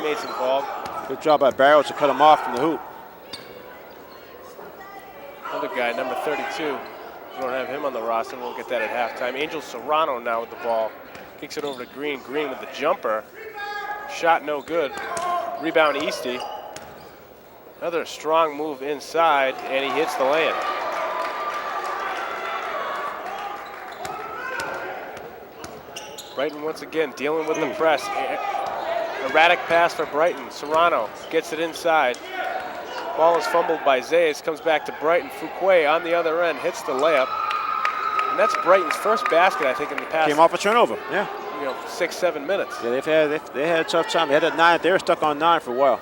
teammates involved. Good job by Barrows to cut him off from the hoop. Another guy, number 32. We don't have him on the roster. We'll get that at halftime. Angel Serrano now with the ball. Kicks it over to Green. Green with the jumper. Shot no good. Rebound Easty. Another strong move inside, and he hits the layup. Brighton once again dealing with the press. Erratic pass for Brighton. Serrano gets it inside. Ball is fumbled by Zayas, comes back to Brighton. Fuquay on the other end hits the layup. And that's Brighton's first basket, I think, in the past. Came off a turnover, yeah. 6-7 minutes. Yeah, they had a tough time. They had that 9. They were stuck on 9 for a while.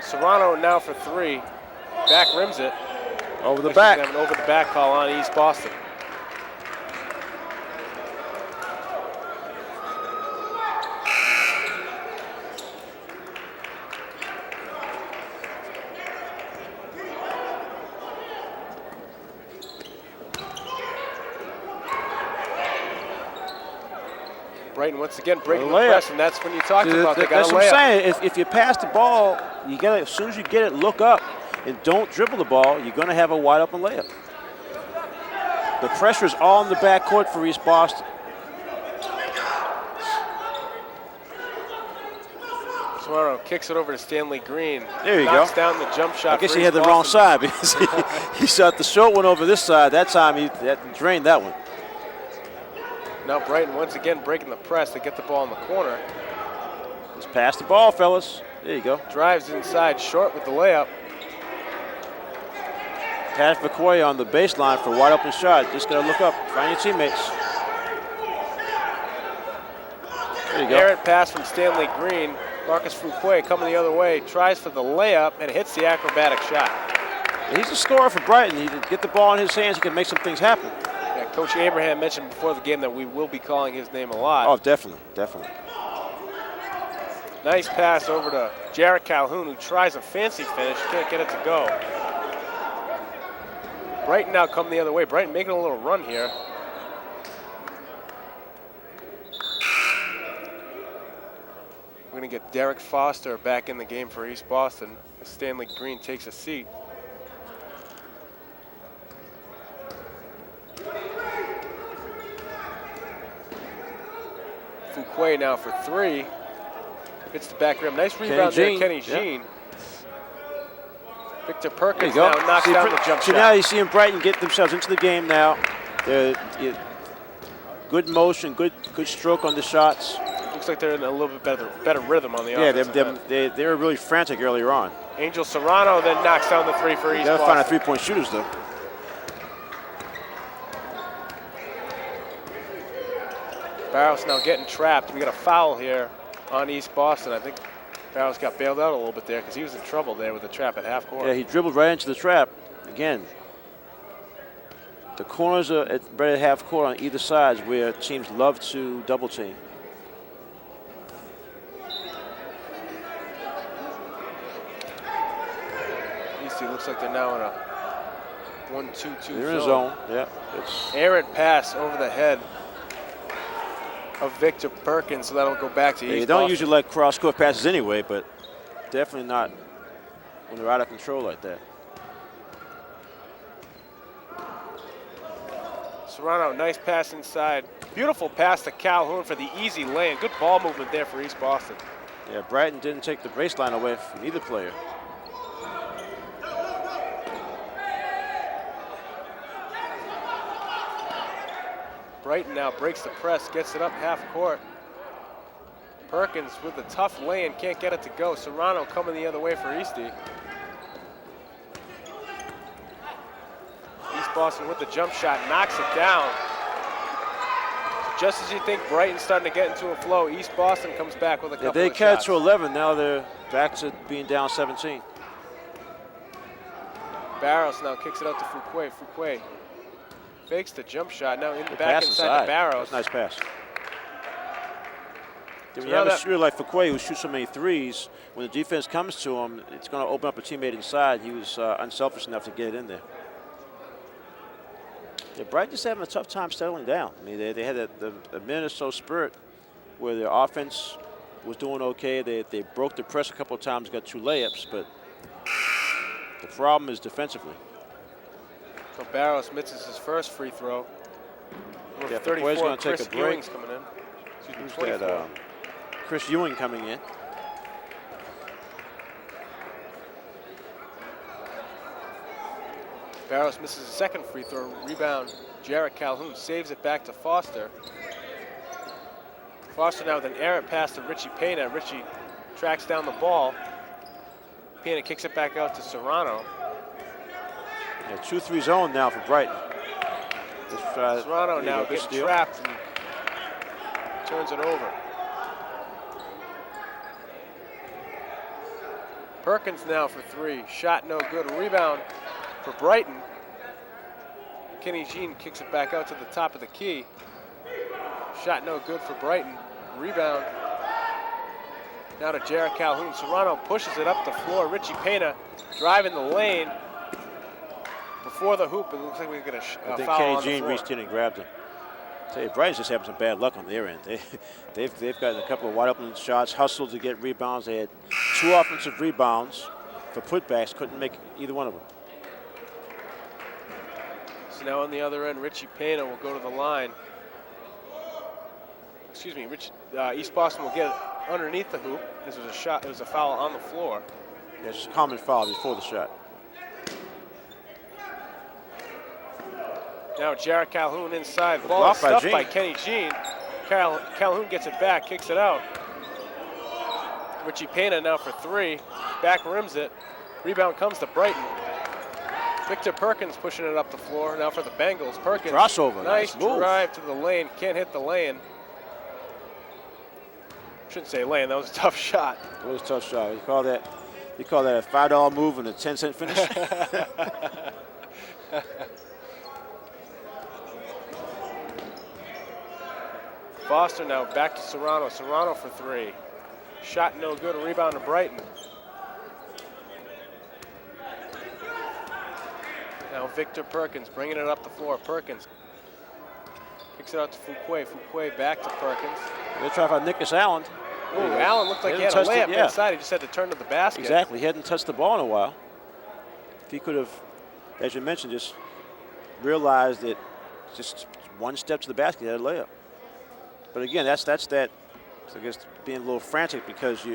Serrano now for 3. Back rims it. Over the back. Have an over the back call on East Boston. Brighton once again breaking the press, and that's when you talked about they got a layup. That's what I'm saying. If you pass the ball, you gotta, as soon as you get it, look up and don't dribble the ball. You're going to have a wide open layup. The pressure is all in the backcourt for East Boston. Serrano kicks it over to Stanley Green. There you knocks go. down the jump shot. I guess he had the wrong side because he shot the short one over this side. That time he drained that one. Now Brighton once again breaking the press. They get the ball in the corner. Just pass the ball, fellas. There you go. Drives inside, short with the layup. Pat Fuquay on the baseline for a wide open shot. Just got to look up, find your teammates. There you go. Errant pass from Stanley Green. Marcus Fuquay coming the other way. Tries for the layup and hits the acrobatic shot. He's a scorer for Brighton. He can get the ball in his hands. He can make some things happen. Yeah, Coach Abraham mentioned before the game that we will be calling his name a lot. Oh, definitely, definitely. Nice pass over to Jarrett Calhoun, who tries a fancy finish. Can't get it to go. Brighton now coming the other way. Brighton making a little run here. We're going to get Derek Foster back in the game for East Boston as Stanley Green takes a seat. Fuquay now for 3. Hits the back rim. Nice rebound there, Kenny Jean. Victor Perkins now knocks down the jump shot. So now you're seeing Brighton get themselves into the game now. Good motion, good stroke on the shots. Looks like they're in a little bit better rhythm on the offensive end. They were really frantic earlier on. Angel Serrano then knocks down the 3 for East Boston. Got to find out three-point shooters, though. Barrows now getting trapped. We got a foul here on East Boston. I think Barrows got bailed out a little bit there because he was in trouble there with the trap at half court. Yeah, he dribbled right into the trap. Again, the corners are right at half court on either side where teams love to double team. Easty looks like they're now in a 1-2-2 zone. They're in a zone, yeah. Errant pass over the head of Victor Perkins, so that'll go back to East You don't Boston. usually like cross-court passes anyway, but definitely not when they're out of control like that. Serrano, nice pass inside. Beautiful pass to Calhoun for the easy lane. Good ball movement there for East Boston. Yeah, Brighton didn't take the baseline away from either player. Brighton now breaks the press, gets it up half court. Perkins with the tough lay-in, can't get it to go. Serrano coming the other way for Easty. East Boston with the jump shot, knocks it down. Just as you think Brighton's starting to get into a flow, East Boston comes back with a couple of shots. They cut to 11, now they're back to being down 17. Barrows now kicks it out to Fuquay. Fuquay fakes the jump shot, now in the back inside to Barrows. Nice pass. So when you have a shooter like Fuquay who shoots so many threes, when the defense comes to him, it's going to open up a teammate inside. He was unselfish enough to get it in there. Yeah, Brighton just having a tough time settling down. I mean, they had a minute or so spurt where their offense was doing okay. They broke the press a couple of times, got 2 layups, but the problem is defensively. So Barros misses his first free throw. Number Yeah, 34, going to take Chris a break. Ewing's coming in. Who's 24. that? Chris Ewing coming in. Barros misses his second free throw. Rebound, Jarrett Calhoun saves it back to Foster. Foster now with an error pass to Richie Pena. Richie tracks down the ball. Pena kicks it back out to Serrano. Yeah, 2-3 zone now for Brighton. Serrano now gets trapped and turns it over. Perkins now for 3. Shot no good. Rebound for Brighton. Kenny Jean kicks it back out to the top of the key. Shot no good for Brighton. Rebound now to Jarrett Calhoun. Serrano pushes it up the floor. Richie Pena driving the lane before the hoop. It looks like we get a foul on the floor. I think Kenny Jean reached in and grabbed him. Tell you, Brighton's just having some bad luck on their end. They've gotten a couple of wide open shots, hustled to get rebounds. They had 2 offensive rebounds for putbacks, couldn't make either one of them. So now on the other end, Richie Pena will go to the line. Excuse me, East Boston will get it underneath the hoop. This was a shot. It was a foul on the floor. Yeah, it's a common foul before the shot. Now Jarrett Calhoun inside. Ball is stuffed by Kenny Jean. Calhoun gets it back, kicks it out. Richie Pena now for 3. Back rims it. Rebound comes to Brighton. Victor Perkins pushing it up the floor now for the Bengals. Perkins. Crossover. Nice drive to the lane. Can't hit the lane. Shouldn't say lane. That was a tough shot. It was a tough shot. You call that a $5 move and a 10-cent finish? Foster now back to Serrano. Serrano for 3. Shot no good. A rebound to Brighton. Now Victor Perkins bringing it up the floor. Perkins kicks it out to Fuquay. Fuquay back to Perkins. They'll try for Nicholas Allen. Oh, Allen looked like he had a layup inside. He just had to turn to the basket. Exactly. He hadn't touched the ball in a while. If he could have, as you mentioned, just realized that just one step to the basket, he had a layup. But again, that's that. I guess being a little frantic because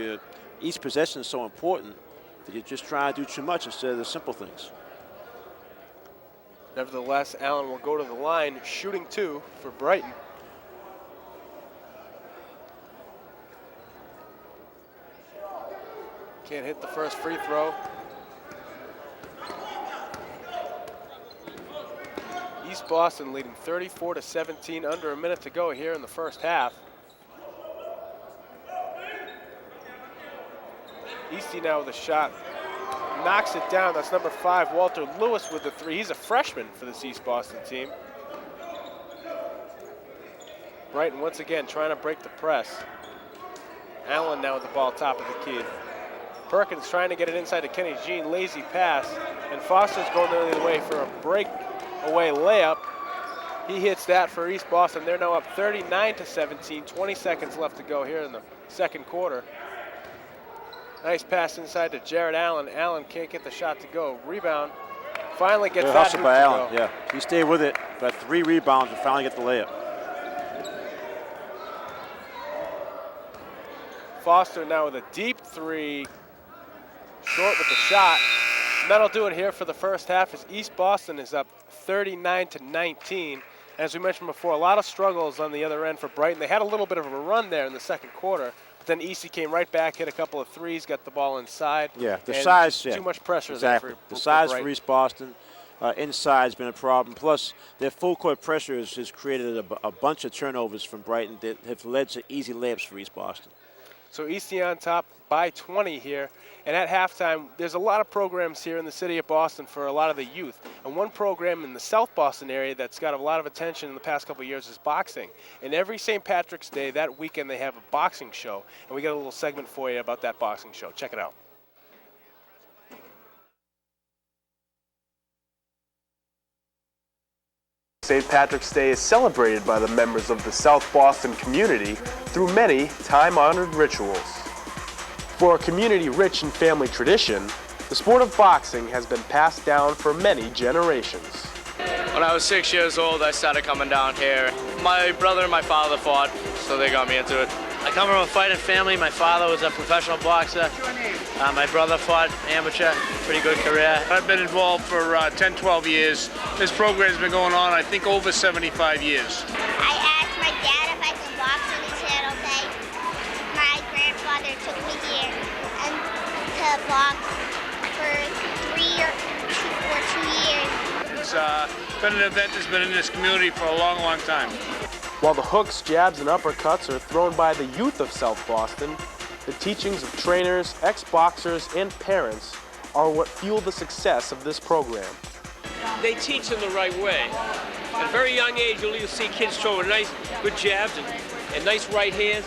each possession is so important that you're just trying to do too much instead of the simple things. Nevertheless, Allen will go to the line, shooting 2 for Brighton. Can't hit the first free throw. East Boston leading 34-17, under a minute to go here in the first half. Easty now with a shot, knocks it down. That's number 5, Walter Lewis with the 3. He's a freshman for this East Boston team. Brighton once again trying to break the press. Allen now with the ball top of the key. Perkins trying to get it inside to Kenny Jean, lazy pass, and Foster's going the other way for a breakaway layup. He hits that for East Boston. They're now up 39-17, 20 seconds left to go here in the second quarter. Nice pass inside to Jared Allen. Allen can't get the shot to go. Rebound, finally gets that hustle by Allen. go. Yeah, he stayed with it, got 3 rebounds and finally get the layup. Foster now with a deep 3, short with the shot. And that'll do it here for the first half as East Boston is up 39-19. As we mentioned before, a lot of struggles on the other end for Brighton. They had a little bit of a run there in the second quarter, but then Easty came right back, hit a couple of 3s, got the ball inside. Yeah, the size, too much pressure exactly. there for the size Brighton. for East Boston. Inside's been a problem. Plus, their full court pressure has created a bunch of turnovers from Brighton that have led to easy layups for East Boston. So Easty on top by 20 here. And at halftime, there's a lot of programs here in the city of Boston for a lot of the youth. And one program in the South Boston area that's got a lot of attention in the past couple of years is boxing. And every St. Patrick's Day, that weekend, they have a boxing show. And we got a little segment for you about that boxing show. Check it out. St. Patrick's Day is celebrated by the members of the South Boston community through many time-honored rituals. For a community rich in family tradition, the sport of boxing has been passed down for many generations. When I was 6 years old, I started coming down here. My brother and my father fought, so they got me into it. I come from a fighting family. My father was a professional boxer. My brother fought amateur, pretty good career. I've been involved for 10, 12 years. This program's been going on, I think, over 75 years. I asked my dad if I could box, and he said, okay. My grandfather took me here and to box for 2 years. It's been an event that's been in this community for a long, long time. While the hooks, jabs, and uppercuts are thrown by the youth of South Boston, the teachings of trainers, ex-boxers, and parents are what fuel the success of this program. They teach in the right way. At a very young age, you'll see kids throw nice, good jabs and nice right hands.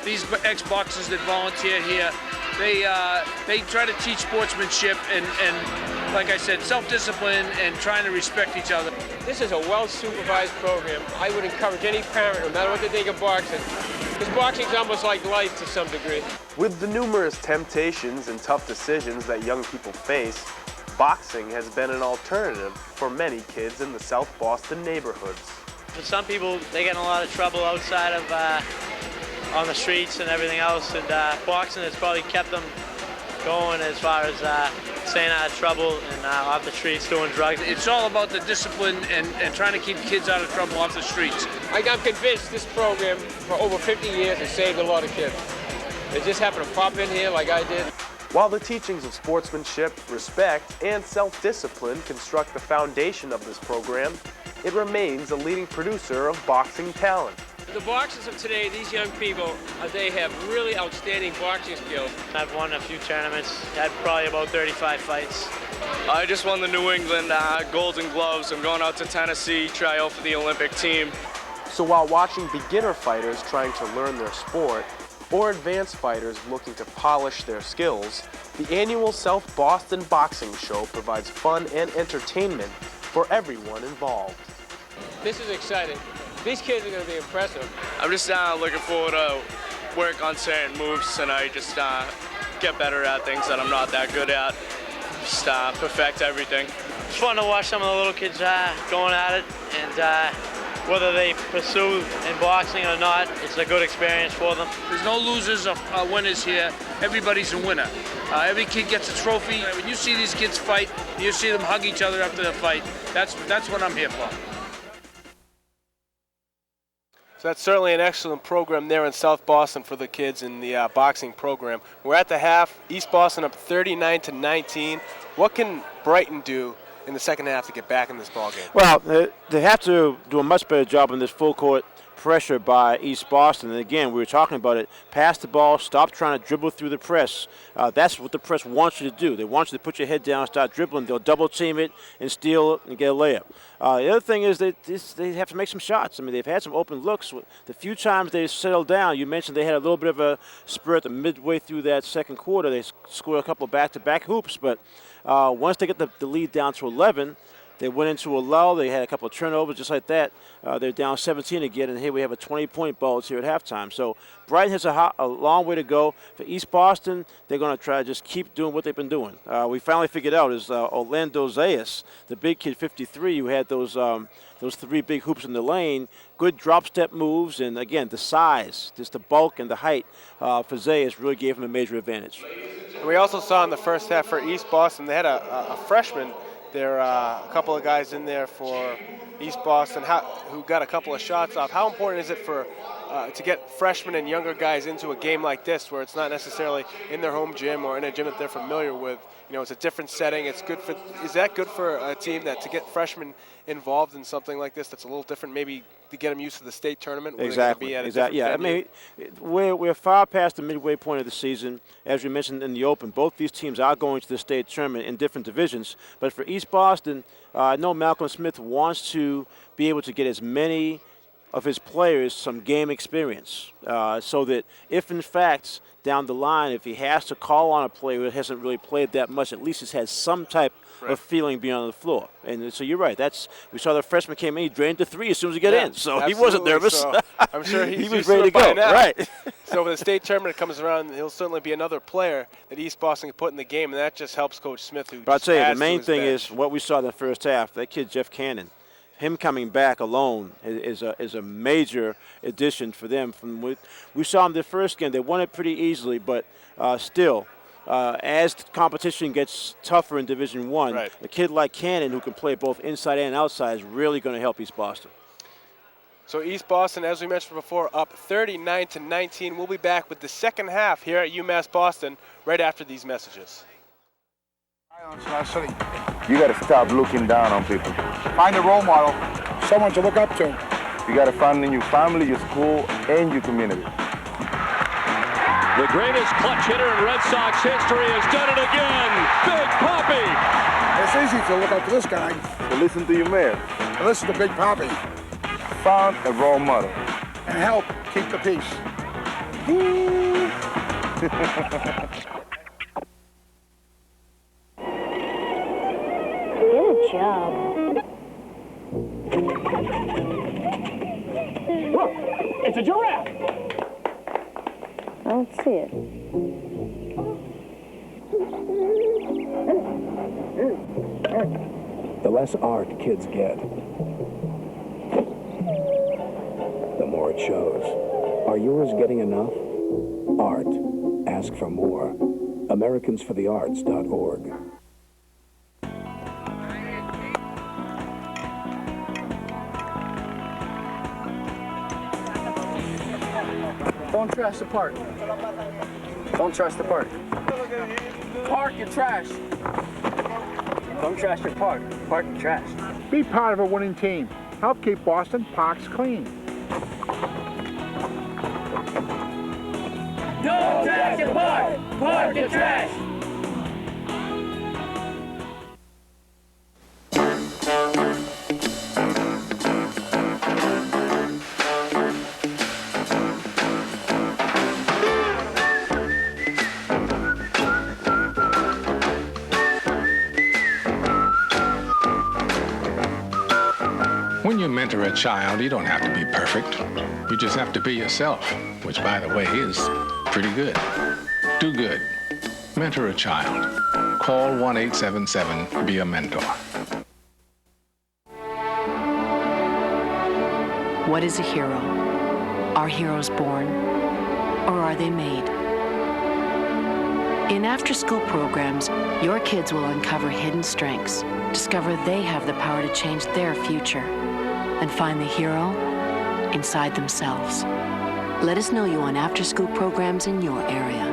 These ex-boxers that volunteer here, they try to teach sportsmanship and like I said, self-discipline and trying to respect each other. This is a well-supervised program. I would encourage any parent, no matter what they think of boxing, because boxing's almost like life to some degree. With the numerous temptations and tough decisions that young people face, boxing has been an alternative for many kids in the South Boston neighborhoods. For some people, they get in a lot of trouble outside of on the streets and everything else, and boxing has probably kept them going as far as staying out of trouble and off the streets doing drugs. It's all about the discipline and trying to keep kids out of trouble off the streets. I'm convinced this program for over 50 years has saved a lot of kids. They just happen to pop in here like I did. While the teachings of sportsmanship, respect, and self-discipline construct the foundation of this program, it remains a leading producer of boxing talent. The boxers of today, these young people, they have really outstanding boxing skills. I've won a few tournaments, had probably about 35 fights. I just won the New England Golden Gloves. I'm going out to Tennessee, try out for the Olympic team. So while watching beginner fighters trying to learn their sport, or advanced fighters looking to polish their skills, the annual South Boston Boxing Show provides fun and entertainment for everyone involved. This is exciting. These kids are going to be impressive. I'm just looking forward to work on certain moves tonight, just get better at things that I'm not that good at, just perfect everything. It's fun to watch some of the little kids going at it, and whether they pursue in boxing or not, it's a good experience for them. There's no losers or winners here. Everybody's a winner. Every kid gets a trophy. When you see these kids fight, you see them hug each other after the fight. That's what I'm here for. So that's certainly an excellent program there in South Boston for the kids in the boxing program. We're at the half. East Boston up 39-19. What can Brighton do in the second half to get back in this ballgame? Well, they have to do a much better job on this full court pressure by East Boston. And again, we were talking about it. Pass the ball, stop trying to dribble through the press. That's what the press wants you to do. They want you to put your head down, start dribbling. They'll double team it and steal it and get a layup. The other thing is they have to make some shots. I mean, they've had some open looks. The few times they settled down, you mentioned they had a little bit of a spurt midway through that second quarter. They scored a couple of back-to-back hoops, but once they get the lead down to 11, they went into a lull. They had a couple of turnovers just like that. They're down 17 again, and here we have a 20-point bulge here at halftime. So Brighton has a long way to go. For East Boston, they're going to try to just keep doing what they've been doing. We finally figured out is Orlando Zayas, the big kid, 53, who had those three big hoops in the lane, good drop-step moves, and again, the size, just the bulk and the height for Zayas really gave him a major advantage. We also saw in the first half for East Boston, they had a freshman. There are a couple of guys in there for East Boston who got a couple of shots off. How important is it for to get freshmen and younger guys into a game like this, where it's not necessarily in their home gym or in a gym that they're familiar with? You know, it's a different setting. It's good for. Is that good for a team to get freshmen involved in something like this that's a little different, maybe to get them used to the state tournament? Exactly. Yeah. Venue? I mean, we're far past the midway point of the season. As we mentioned in the open, both these teams are going to the state tournament in different divisions. But for East Boston, I know Malcolm Smith wants to be able to get as many of his players some game experience, so that if in fact down the line, if he has to call on a player who hasn't really played that much, at least he has some type of feeling being on the floor. And so you're right. We saw the freshman came in, he drained the three as soon as he got in, so he wasn't nervous. So I'm sure he was ready to go. Right. So when the state tournament comes around, he'll certainly be another player that East Boston can put in the game, and that just helps Coach Smith. But I'll tell you, the main thing is what we saw in the first half. That kid Jeff Cannon, him coming back alone is a major addition for them. We saw him the first game; they won it pretty easily, but still. As competition gets tougher in Division I, a kid like Cannon who can play both inside and outside is really going to help East Boston. So East Boston, as we mentioned before, up 39-19. We'll be back with the second half here at UMass Boston right after these messages. You got to stop looking down on people. Find a role model, someone to look up to. You got to find in your family, your school, and your community. The greatest clutch hitter in Red Sox history has done it again. Big Papi. It's easy to look up to this guy. So listen to your mayor. And listen to Big Papi. Found a role model. And help keep the peace. Good job. Look, it's a giraffe. I don't see it. The less art kids get, the more it shows. Are yours getting enough? Art. Ask for more. AmericansForTheArts.org. Don't trash the park. Don't trash the park. Park your trash. Don't trash your park. Park your trash. Be part of a winning team. Help keep Boston parks clean. Don't trash your park. Park your trash. When you mentor a child, you don't have to be perfect. You just have to be yourself, which, by the way, is pretty good. Do good. Mentor a child. Call 1-877-BE-A-MENTOR. What is a hero? Are heroes born, or are they made? In after-school programs, your kids will uncover hidden strengths, discover they have the power to change their future, and find the hero inside themselves. Let us know you on after-school programs in your area.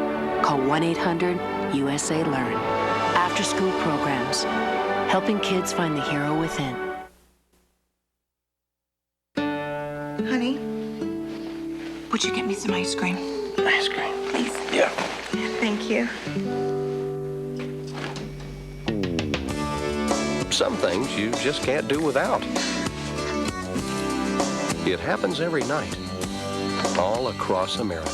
Call 1-800-USA-LEARN. After-school programs, helping kids find the hero within. Honey, would you get me some ice cream? Ice cream? Please. Yeah. Thank you. Some things you just can't do without. It happens every night, all across America.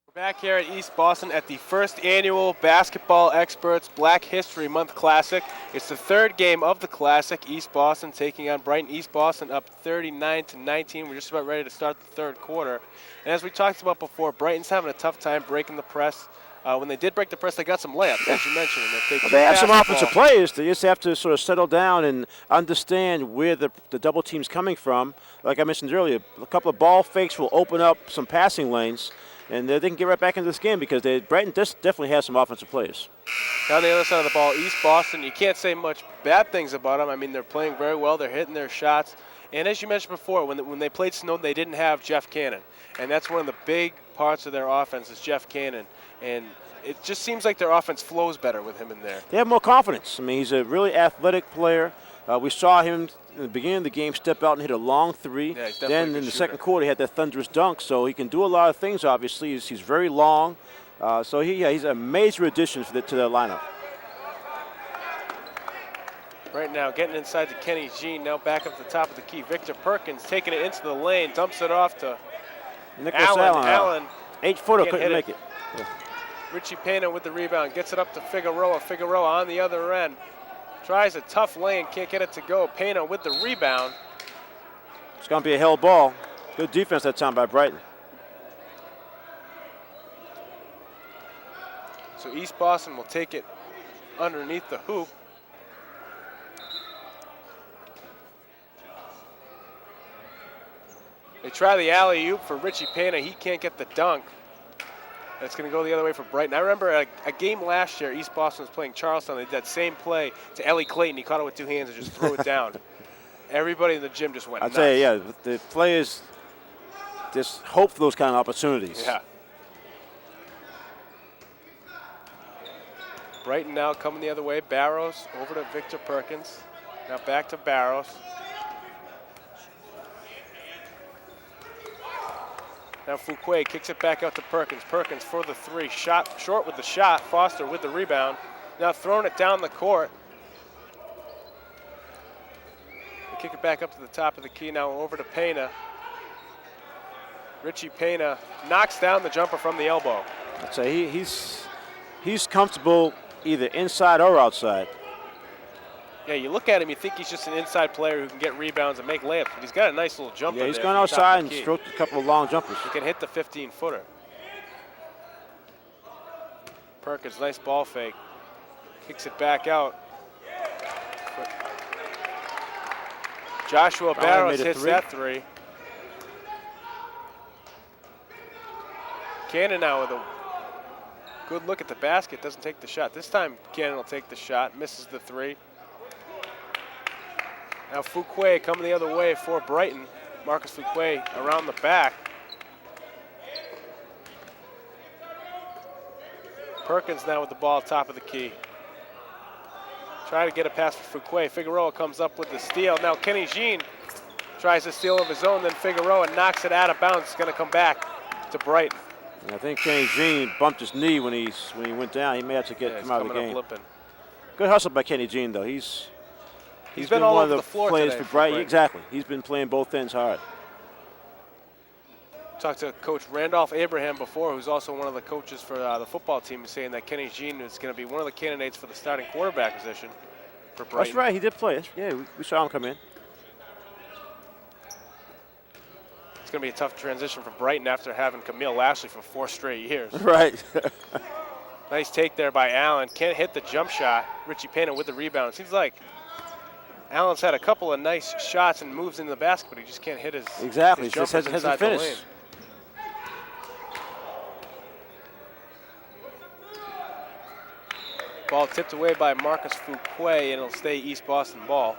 We're back here at East Boston at the first annual Basketball X-Perts Black History Month Classic. It's the third game of the Classic. East Boston taking on Brighton. East Boston up 39-19. We're just about ready to start the third quarter. And as we talked about before, Brighton's having a tough time breaking the press. When they did break the press, they got some layups, as you mentioned. And they have some offensive players. They just have to sort of settle down and understand where the double team's coming from. Like I mentioned earlier, a couple of ball fakes will open up some passing lanes, and they can get right back into this game because Brighton definitely has some offensive players. Down the other side of the ball, East Boston, you can't say much bad things about them. I mean, they're playing very well. They're hitting their shots. And as you mentioned before, when they played Snowden, they didn't have Jeff Cannon. And that's one of the big parts of their offense is Jeff Cannon. And it just seems like their offense flows better with him in there. They have more confidence. I mean, he's a really athletic player. We saw him in the beginning of the game step out and hit a long three. Yeah, he's definitely then a good in the shooter. second quarter, he had that thunderous dunk, so he can do a lot of things, obviously. He's very long. So he's a major addition to the lineup. Right now, getting inside to Kenny Jean, now back up the top of the key. Victor Perkins taking it into the lane, dumps it off to Nicholas Allen. Allen. 8-footer, Can't couldn't hit make it. Yeah. Richie Pena with the rebound, gets it up to Figueroa. Figueroa on the other end. Tries a tough lane, can't get it to go. Pena with the rebound. It's going to be a hell ball. Good defense that time by Brighton. So East Boston will take it underneath the hoop. They try the alley-oop for Richie Pena. He can't get the dunk. And it's going to go the other way for Brighton. I remember a game last year, East Boston was playing Charleston. They did that same play to Ellie Clayton. He caught it with two hands and just threw it down. Everybody in the gym just went nuts. I'll tell you, yeah, the players just hope for those kind of opportunities. Yeah. Brighton now coming the other way. Barrows over to Victor Perkins. Now back to Barrows. Now Fuquay kicks it back out to Perkins. Perkins for the three. Shot short with the shot. Foster with the rebound. Now throwing it down the court. They kick it back up to the top of the key. Now over to Pena. Richie Pena knocks down the jumper from the elbow. I'd say he's comfortable either inside or outside. Yeah, you look at him, you think he's just an inside player who can get rebounds and make layups, but he's got a nice little jumper. Yeah, he's there gone from the top outside of and the key. stroked a couple of long jumpers. He can hit the 15-footer. Perkins, nice ball fake. Kicks it back out. Joshua Barrows hits that three. Cannon now with a good look at the basket, doesn't take the shot. This time Cannon will take the shot, misses the three. Now Fuquay coming the other way for Brighton. Marcus Fuquay around the back. Perkins now with the ball top of the key. Try to get a pass for Fuquay. Figueroa comes up with the steal. Now Kenny Jean tries to steal of his own, then Figueroa knocks it out of bounds. It's going to come back to Brighton. And I think Kenny Jean bumped his knee when he went down. He may have to come out of the game. Good hustle by Kenny Jean, though. He's been all one over of the floor players today for Brighton. Exactly. He's been playing both ends hard. Talked to Coach Randolph Abraham before, who's also one of the coaches for the football team, saying that Kenny Jean is going to be one of the candidates for the starting quarterback position for Brighton. That's right. He did play. Yeah, we saw him come in. It's going to be a tough transition for Brighton after having Camille Lashley for 4 straight years. Right. Nice take there by Allen. Can't hit the jump shot. Richie Pena with the rebound. It seems like Allen's had a couple of nice shots and moves into the basket, but he just can't hit his Exactly. His He just jumpers hasn't inside the lane. finished. Ball tipped away by Marcus Fuquay, and it'll stay East Boston ball.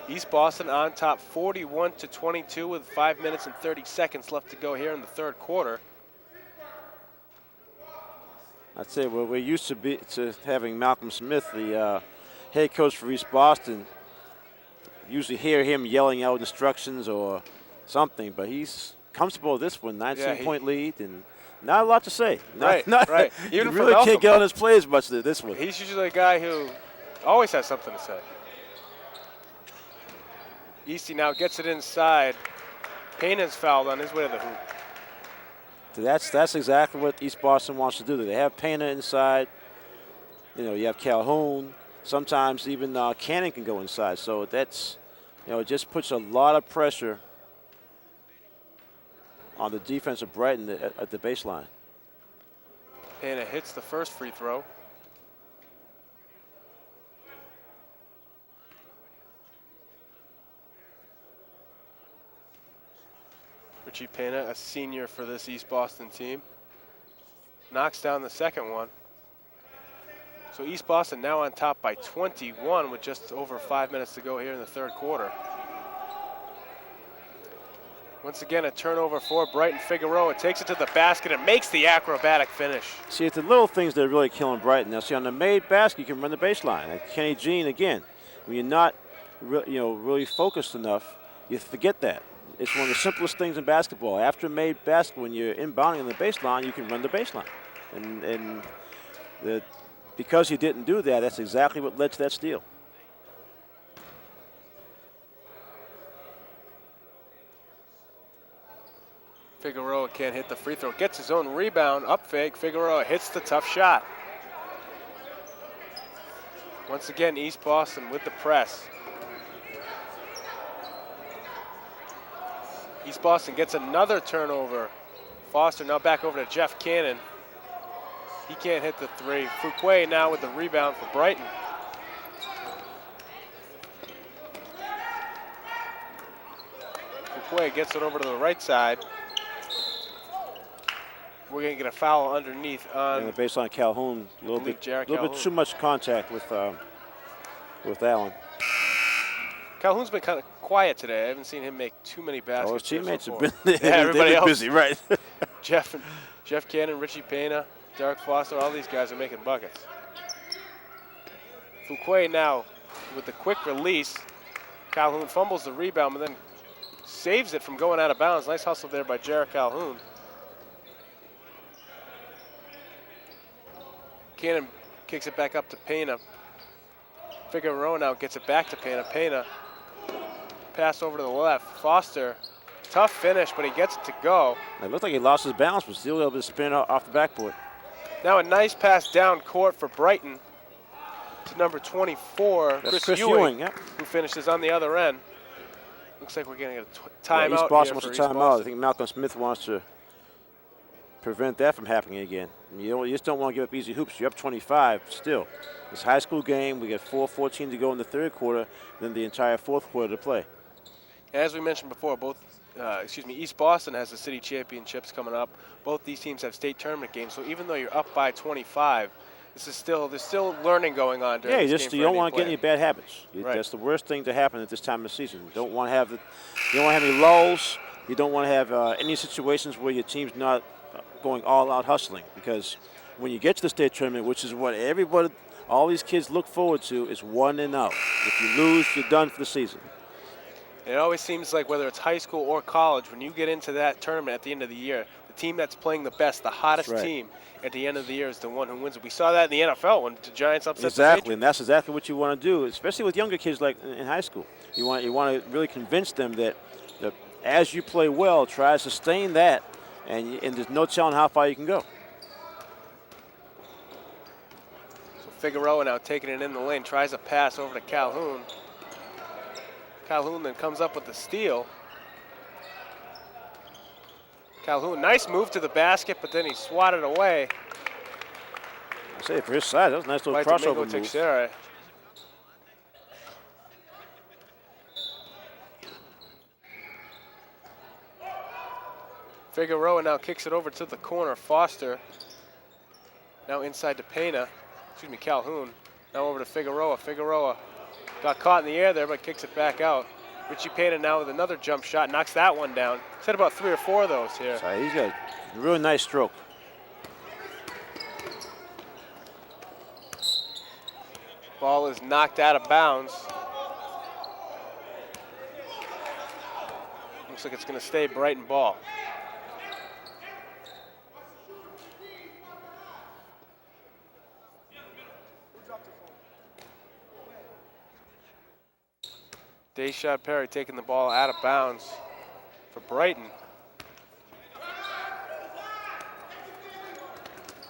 East Boston on top 41-22 with 5 minutes and 30 seconds left to go here in the third quarter. I'd say we're used to having Malcolm Smith, the head coach for East Boston. Usually hear him yelling out instructions or something, but he's comfortable with this one. 19-point lead and not a lot to say. Right. You Even really for can't get on his players much this one. He's usually a guy who always has something to say. Easty now gets it inside. Pena's fouled on his way to the hoop. That's exactly what East Boston wants to do. They have Pena inside. You know, you have Calhoun. Sometimes even Cannon can go inside. So that's, it just puts a lot of pressure on the defense of Brighton at the baseline. Pena hits the first free throw. Richie Pena, a senior for this East Boston team, knocks down the second one. So East Boston now on top by 21 with just over 5 minutes to go here in the third quarter. Once again, a turnover for Brighton. Figueroa takes it to the basket and makes the acrobatic finish. See, it's the little things that are really killing Brighton. Now, see, on the made basket, you can run the baseline. Like Kenny Jean, again, when you're not really focused enough, you forget that. It's one of the simplest things in basketball. After made basket, when you're inbounding on the baseline, you can run the baseline. And because he didn't do that, that's exactly what led to that steal. Figueroa can't hit the free throw. Gets his own rebound, up fake. Figueroa hits the tough shot. Once again, East Boston with the press. East Boston gets another turnover. Foster now back over to Jeff Cannon. He can't hit the three. Fuquay now with the rebound for Brighton. Fuquay gets it over to the right side. We're going to get a foul underneath on the baseline. Calhoun, a little bit too much contact with Allen. Calhoun's been kind of quiet today. I haven't seen him make too many baskets. Oh, his teammates have been everybody else busy, right? Jeff Cannon, Richie Pena, Derek Foster, all these guys are making buckets. Fuquay now with the quick release. Calhoun fumbles the rebound, but then saves it from going out of bounds. Nice hustle there by Jarrett Calhoun. Cannon kicks it back up to Pena. Figueroa now gets it back to Pena. Pena pass over to the left. Foster, tough finish, but he gets it to go. It looked like he lost his balance, but still able to spin off the backboard. Now a nice pass down court for Brighton to number 24, Chris Ewing, who finishes on the other end. Looks like we're getting a timeout. East Boston wants a timeout. I think Malcolm Smith wants to prevent that from happening again. You just don't want to give up easy hoops. You're up 25 still. It's a high school game. We got 4:14 to go in the third quarter, then the entire fourth quarter to play. As we mentioned before, East Boston has the city championships coming up. Both these teams have state tournament games. So even though you're up by 25, there's still learning going on during this game. You don't want to get any bad habits. Right. That's the worst thing to happen at this time of the season. You don't want to have any lulls. You don't want to have any situations where your team's not going all out hustling, because when you get to the state tournament, which is what all these kids look forward to, is 1-0. If you lose, you're done for the season. It always seems like whether it's high school or college, when you get into that tournament at the end of the year, the team that's playing the best, the hottest team at the end of the year is the one who wins it. We saw that in the NFL when the Giants upset the Patriots. Exactly, and that's exactly what you want to do, especially with younger kids like in high school. You want to really convince them that as you play well, try to sustain that, and there's no telling how far you can go. So Figueroa now taking it in the lane, tries a pass over to Calhoun. Calhoun then comes up with the steal. Calhoun, nice move to the basket, but then he swatted away. I say for his size, that was a nice little crossover move. Teixeira. Figueroa now kicks it over to the corner. Foster now inside to Calhoun. Now over to Figueroa. Figueroa got caught in the air there, but kicks it back out. Richie Pena now with another jump shot, knocks that one down. He's had about 3 or 4 of those here. So he's got a really nice stroke. Ball is knocked out of bounds. Looks like it's going to stay Brighton ball. Deshaun Perry taking the ball out of bounds for Brighton.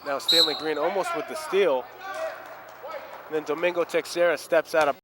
Now Stanley Green almost with the steal. And then Domingo Teixeira steps out of